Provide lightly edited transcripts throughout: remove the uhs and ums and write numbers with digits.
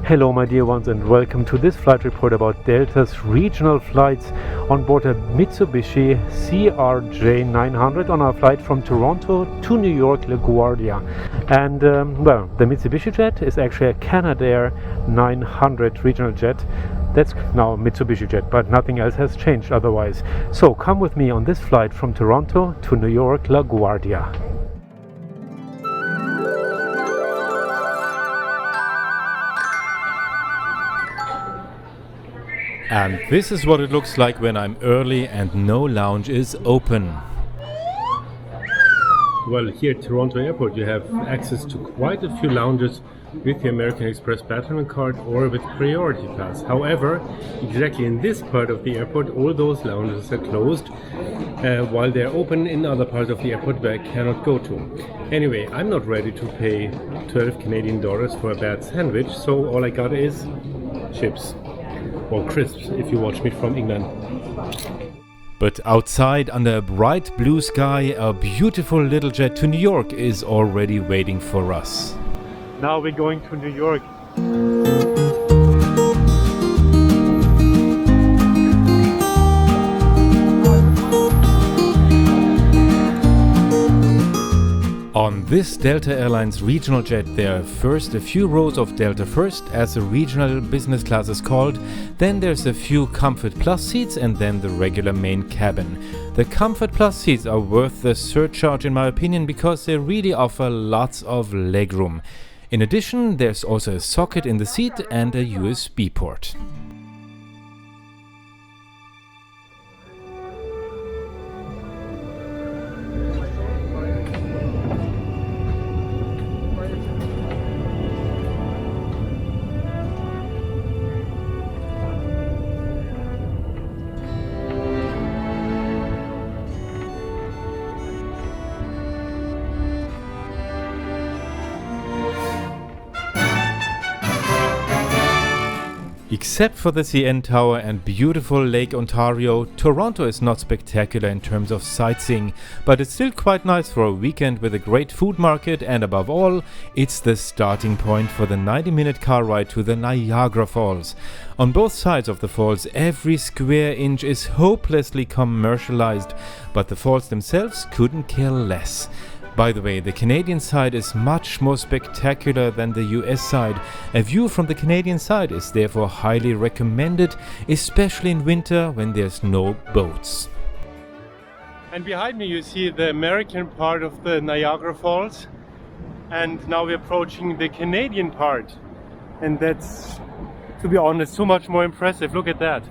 Hello my dear ones, and welcome to this flight report about Delta's regional flights on board a Mitsubishi CRJ-900 on our flight from Toronto to New York LaGuardia. And well, the Mitsubishi jet is actually a Canadair 900 regional jet. That's now a Mitsubishi jet, but nothing else has changed otherwise. So come with me on this flight from Toronto to New York LaGuardia. And this is what it looks like when I'm early and no lounge is open. Well, here at Toronto Airport you have access to quite a few lounges with the American Express Platinum card or with Priority Pass. However, exactly in this part of the airport all those lounges are closed while they're open in other parts of the airport where I cannot go to. Anyway, I'm not ready to pay 12 Canadian dollars for a bad sandwich, so all I got is chips. Or crisps, if you watch me from England. But outside, under a bright blue sky, a beautiful little jet to New York is already waiting for us. Now we're going to New York. On this Delta Airlines regional jet, there are first a few rows of Delta First, as the regional business class is called, then there's a few Comfort Plus seats, and then the regular main cabin. The Comfort Plus seats are worth the surcharge in my opinion, because they really offer lots of legroom. In addition, there's also a socket in the seat and a USB port. Except for the CN Tower and beautiful Lake Ontario, Toronto is not spectacular in terms of sightseeing, but it's still quite nice for a weekend with a great food market, and above all, it's the starting point for the 90-minute car ride to the Niagara Falls. On both sides of the falls, every square inch is hopelessly commercialized, but the falls themselves couldn't care less. By the way, the Canadian side is much more spectacular than the US side. A view from the Canadian side is therefore highly recommended, especially in winter when there's no boats. And behind me you see the American part of the Niagara Falls, and now we're approaching the Canadian part, and that's, to be honest, so much more impressive. Look at that.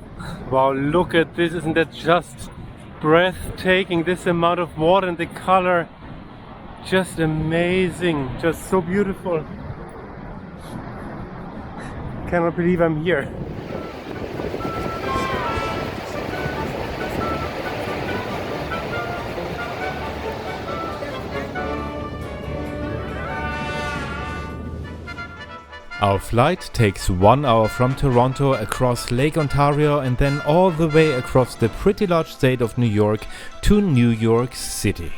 Wow, look at this. Isn't that just breathtaking? This amount of water and the color, just amazing, just so beautiful. Cannot believe I'm here. Our flight takes 1 hour from Toronto across Lake Ontario and then all the way across the pretty large state of New York to New York City.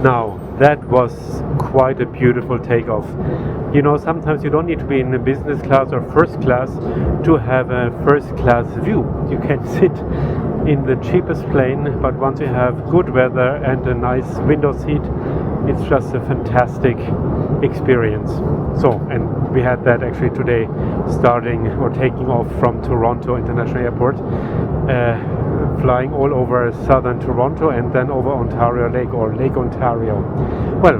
Now, that was quite a beautiful takeoff. You know, sometimes you don't need to be in a business class or first class to have a first class view. You can sit in the cheapest plane, but once you have good weather and a nice window seat, it's just a fantastic experience. So, and we had that actually today, starting or taking off from Toronto International Airport, flying all over southern Toronto and then over Ontario Lake or Lake Ontario. Well,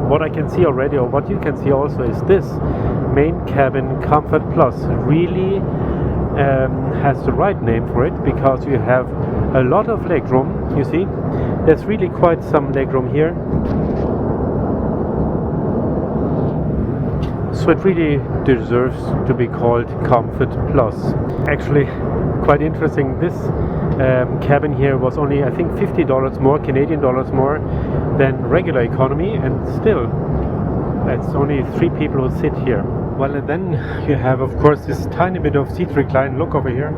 what I can see already, or what you can see also, is this main cabin Comfort Plus really has the right name for it, because you have a lot of legroom. You see, there's really quite some legroom here. So it really deserves to be called Comfort Plus. Actually, quite interesting, this cabin here was only, I think, $50 more, Canadian dollars more than regular economy, and still it's only 3 people who sit here. Well, and then you have, of course, this tiny bit of seat recline. Look over here.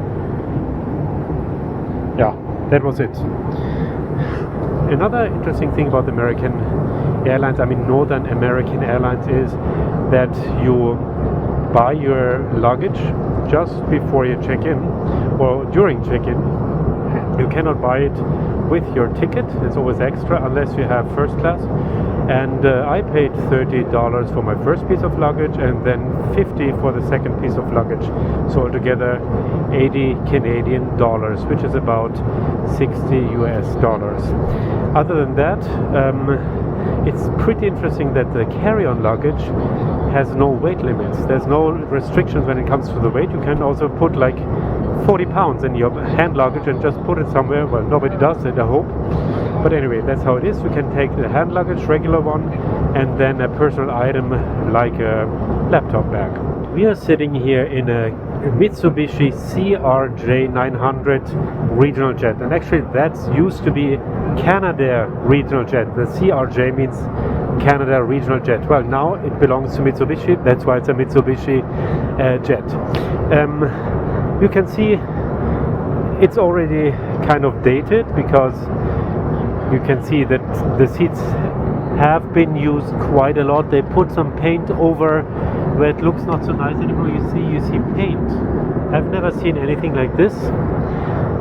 Yeah, that was it. Another interesting thing about American Airlines, I mean Northern American Airlines, is that you buy your luggage just before you check in or during check-in. You cannot buy it with your ticket. It's always extra unless you have first class. And I paid $30 for my first piece of luggage and then $50 for the second piece of luggage. So altogether 80 Canadian dollars, which is about 60 US dollars. Other than that, it's pretty interesting that the carry-on luggage has no weight limits. There's no restrictions when it comes to the weight. You can also put like 40 pounds in your hand luggage and just put it somewhere. Well, nobody does it, I hope. But anyway, that's how it is. You can take the hand luggage, regular one, and then a personal item like a laptop bag. We are sitting here in a Mitsubishi CRJ-900 Regional Jet, and actually that's used to be Canada Regional Jet. The CRJ means Canada Regional Jet. Well, now it belongs to Mitsubishi, that's why it's a Mitsubishi jet. You can see it's already kind of dated because you can see that the seats have been used quite a lot. They put some paint over where it looks not so nice anymore. You see paint. I've never seen anything like this.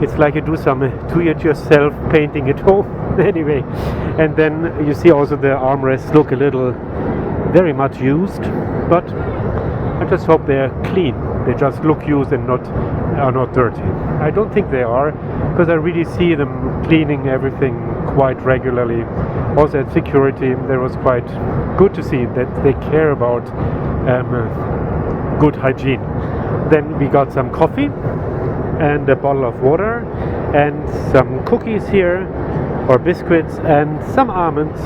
It's like you do some do-it-yourself painting at home. Anyway, and then you see also the armrests look a little very much used, but I just hope they're clean. They just look used and are not dirty. I don't think they are, because I really see them cleaning everything quite regularly. Also at security, there was quite good to see that they care about good hygiene. Then we got some coffee and a bottle of water and some cookies here, or biscuits, and some almonds.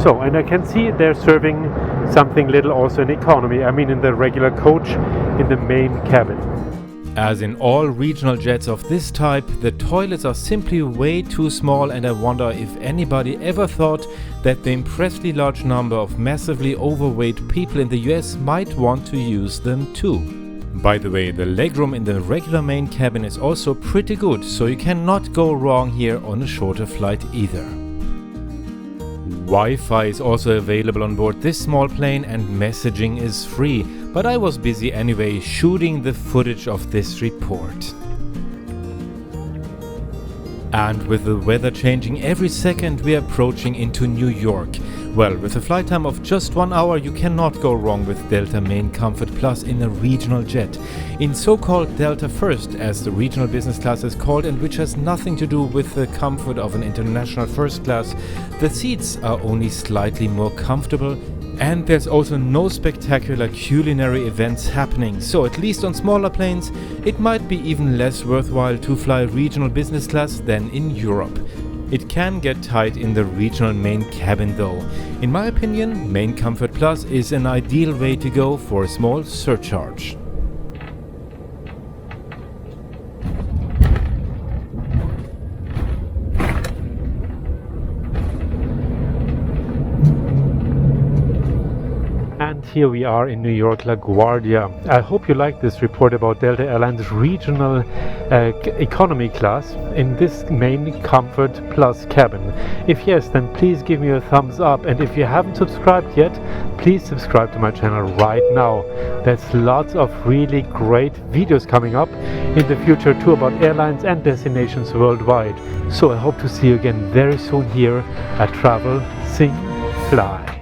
So, and I can see they're serving something little also in economy. I mean in the regular coach, in the main cabin. As in all regional jets of this type, the toilets are simply way too small, and I wonder if anybody ever thought that the impressively large number of massively overweight people in the US might want to use them too. By the way, the legroom in the regular main cabin is also pretty good, so you cannot go wrong here on a shorter flight either. Wi-Fi is also available on board this small plane and messaging is free, but I was busy anyway shooting the footage of this report. And with the weather changing every second, we are approaching into New York. Well, with a flight time of just 1 hour, you cannot go wrong with Delta Main Comfort Plus in a regional jet. In so-called Delta First, as the regional business class is called, and which has nothing to do with the comfort of an international first class, the seats are only slightly more comfortable, and there's also no spectacular culinary events happening, so at least on smaller planes, it might be even less worthwhile to fly regional business class than in Europe. It can get tight in the regional main cabin though. In my opinion, Main Comfort Plus is an ideal way to go for a small surcharge. And here we are in New York, LaGuardia. I hope you like this report about Delta Airlines regional economy class in this Main Comfort Plus cabin. If yes, then please give me a thumbs up, and if you haven't subscribed yet, please subscribe to my channel right now. There's lots of really great videos coming up in the future too about airlines and destinations worldwide. So I hope to see you again very soon here at Travel, Sing, Fly.